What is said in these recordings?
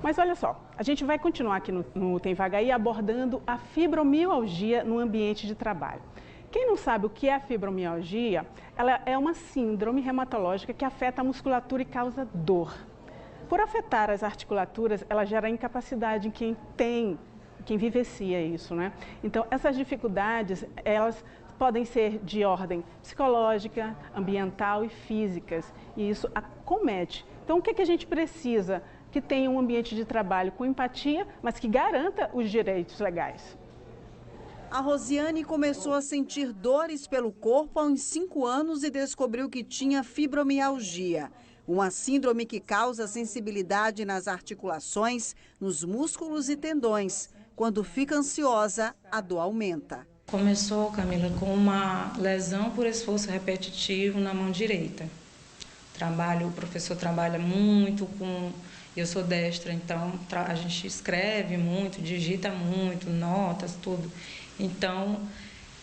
Mas olha só, a gente vai continuar aqui no Tem Vaga Aí abordando a fibromialgia no ambiente de trabalho. Quem não sabe o que é a fibromialgia, ela é uma síndrome reumatológica que afeta a musculatura e causa dor. Por afetar as articulaturas, ela gera incapacidade em quem vivencia isso, né? Então, essas dificuldades, elas podem ser de ordem psicológica, ambiental e físicas, e isso acomete. Então, o que a gente precisa? Que tenha um ambiente de trabalho com empatia, mas que garanta os direitos legais. A Rosiane começou a sentir dores pelo corpo aos 5 anos e descobriu que tinha fibromialgia, uma síndrome que causa sensibilidade nas articulações, nos músculos e tendões. Quando fica ansiosa, a dor aumenta. Começou, Camila, com uma lesão por esforço repetitivo na mão direita. O professor trabalha muito com... Eu sou destra, então a gente escreve muito, digita muito, notas, tudo. Então,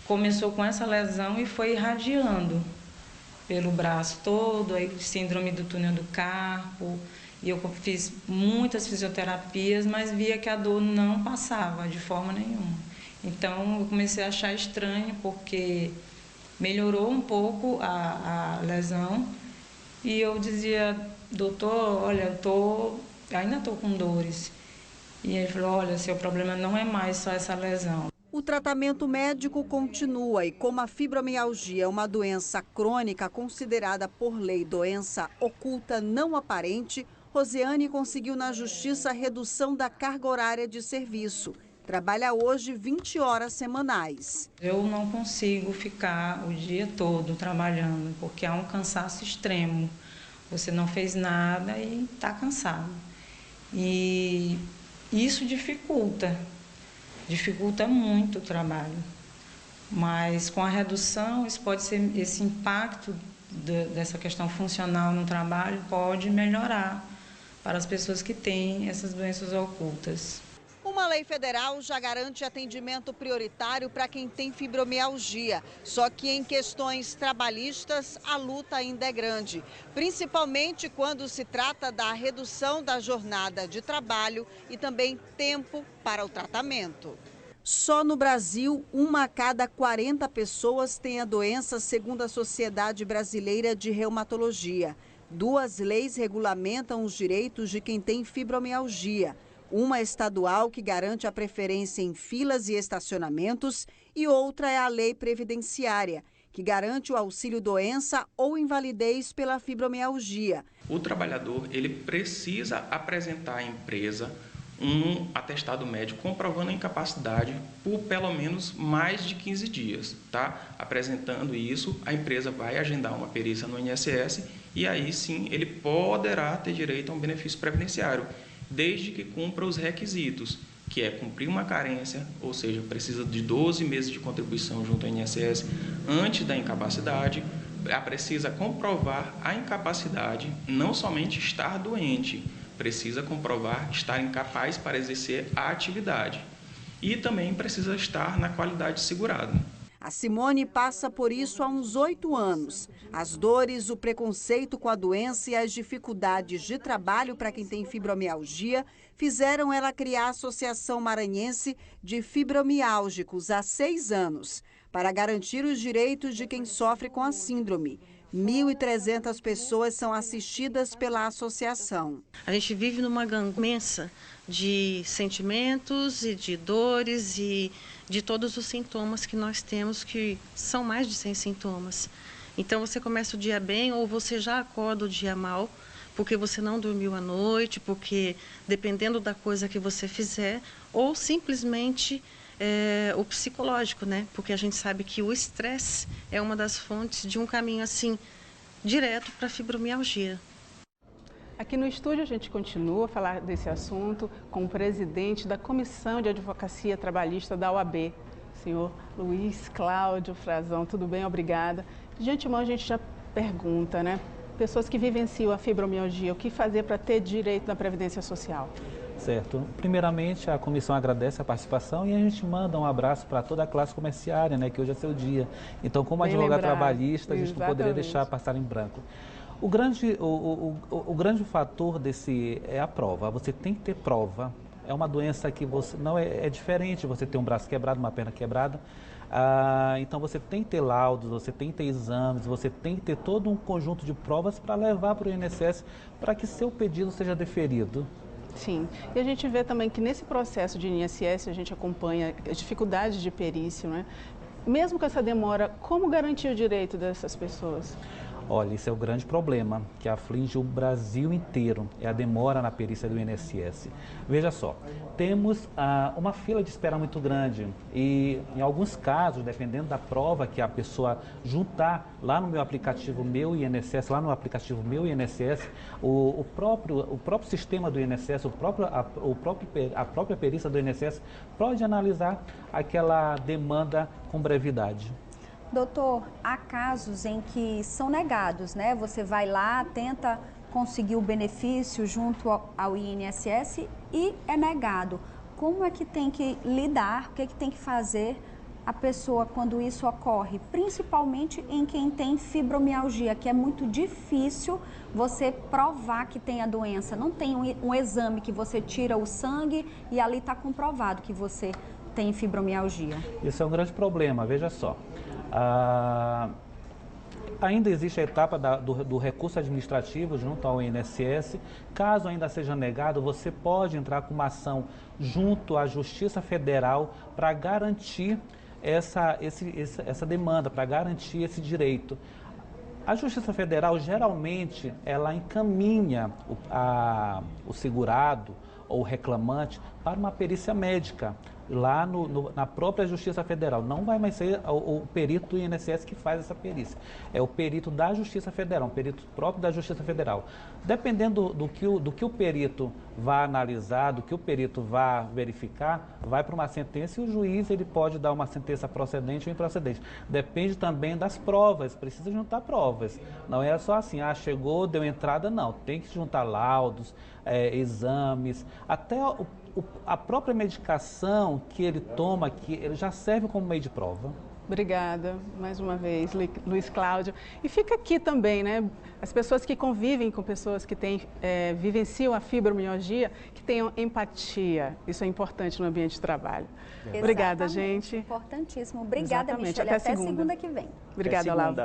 começou com essa lesão e foi irradiando pelo braço todo, aí síndrome do túnel do carpo. E eu fiz muitas fisioterapias, mas via que a dor não passava de forma nenhuma. Então, eu comecei a achar estranho, porque melhorou um pouco a lesão. E eu dizia, doutor, olha, ainda estou com dores. E ele falou, olha, seu problema não é mais só essa lesão. O tratamento médico continua e como a fibromialgia é uma doença crônica considerada por lei doença oculta não aparente, Rosiane conseguiu na justiça a redução da carga horária de serviço. Trabalha hoje 20 horas semanais. Eu não consigo ficar o dia todo trabalhando, porque há um cansaço extremo. Você não fez nada e está cansado. E isso dificulta muito o trabalho. Mas com a redução, esse impacto dessa questão funcional no trabalho pode melhorar para as pessoas que têm essas doenças ocultas. Uma lei federal já garante atendimento prioritário para quem tem fibromialgia. Só que em questões trabalhistas, a luta ainda é grande. Principalmente quando se trata da redução da jornada de trabalho e também tempo para o tratamento. Só no Brasil, 1 a cada 40 pessoas tem a doença, segundo a Sociedade Brasileira de Reumatologia. 2 leis regulamentam os direitos de quem tem fibromialgia. Uma estadual que garante a preferência em filas e estacionamentos e outra é a lei previdenciária, que garante o auxílio-doença ou invalidez pela fibromialgia. O trabalhador ele precisa apresentar à empresa um atestado médico comprovando a incapacidade por pelo menos mais de 15 dias. Tá? Apresentando isso, a empresa vai agendar uma perícia no INSS e aí sim ele poderá ter direito a um benefício previdenciário, desde que cumpra os requisitos, que é cumprir uma carência, ou seja, precisa de 12 meses de contribuição junto ao INSS antes da incapacidade, precisa comprovar a incapacidade, não somente estar doente, precisa comprovar estar incapaz para exercer a atividade e também precisa estar na qualidade segurada. A Simone passa por isso há uns 8 anos. As dores, o preconceito com a doença e as dificuldades de trabalho para quem tem fibromialgia fizeram ela criar a Associação Maranhense de Fibromiálgicos há 6 anos, para garantir os direitos de quem sofre com a síndrome. 1.300 pessoas são assistidas pela associação. A gente vive numa gama imensa de sentimentos e de dores e de todos os sintomas que nós temos, que são mais de 100 sintomas. Então você começa o dia bem ou você já acorda o dia mal, porque você não dormiu à noite, porque dependendo da coisa que você fizer, ou simplesmente o psicológico, né? Porque a gente sabe que o estresse é uma das fontes de um caminho assim direto para a fibromialgia. Aqui no estúdio a gente continua a falar desse assunto com o presidente da Comissão de Advocacia Trabalhista da OAB, senhor Luiz Cláudio Frazão. Tudo bem? Obrigada. De antemão a gente já pergunta, né? Pessoas que vivenciam a fibromialgia, o que fazer para ter direito na Previdência Social? Certo. Primeiramente, a comissão agradece a participação e a gente manda um abraço para toda a classe comerciária, né, que hoje é seu dia. Então, como advogado trabalhista, a gente não poderia deixar passar em branco. O grande fator desse é a prova. Você tem que ter prova. É uma doença que você não é diferente. Você tem um braço quebrado, uma perna quebrada. Então você tem que ter laudos, você tem que ter exames, você tem que ter todo um conjunto de provas para levar para o INSS para que seu pedido seja deferido. Sim, e a gente vê também que nesse processo de INSS a gente acompanha as dificuldades de perícia, né? Mesmo com essa demora, como garantir o direito dessas pessoas? Olha, esse é o grande problema que aflige o Brasil inteiro, é a demora na perícia do INSS. Veja só, temos uma fila de espera muito grande e, em alguns casos, dependendo da prova que a pessoa juntar lá no meu aplicativo Meu INSS, o próprio sistema do INSS, a própria perícia do INSS pode analisar aquela demanda com brevidade. Doutor, há casos em que são negados, né? Você vai lá, tenta conseguir o benefício junto ao INSS e é negado. Como é que tem que lidar, o que é que tem que fazer a pessoa quando isso ocorre? Principalmente em quem tem fibromialgia, que é muito difícil você provar que tem a doença. Não tem um exame que você tira o sangue e ali está comprovado que você tem fibromialgia. Isso é um grande problema, veja só. Ainda existe a etapa do recurso administrativo junto ao INSS. Caso ainda seja negado, você pode entrar com uma ação junto à Justiça Federal para garantir essa demanda, para garantir esse direito. A Justiça Federal, geralmente, ela encaminha o segurado ou o reclamante para uma perícia médica, lá na própria Justiça Federal. Não vai mais ser o perito do INSS que faz essa perícia. É o perito da Justiça Federal, um perito próprio da Justiça Federal. Dependendo do que o perito vai analisar, do que o perito vai verificar, vai para uma sentença e o juiz ele pode dar uma sentença procedente ou improcedente. Depende também das provas, precisa juntar provas. Não é só assim, chegou, deu entrada, não. Tem que juntar laudos, exames, até a própria medicação que ele toma, que ele já serve como meio de prova. Obrigada, mais uma vez, Luiz Cláudio. E fica aqui também, né? As pessoas que convivem com pessoas que vivenciam a fibromialgia, que tenham empatia. Isso é importante no ambiente de trabalho. Obrigada, gente. Importantíssimo. Obrigada, Michele. Até segunda que vem. Obrigada, Olavo.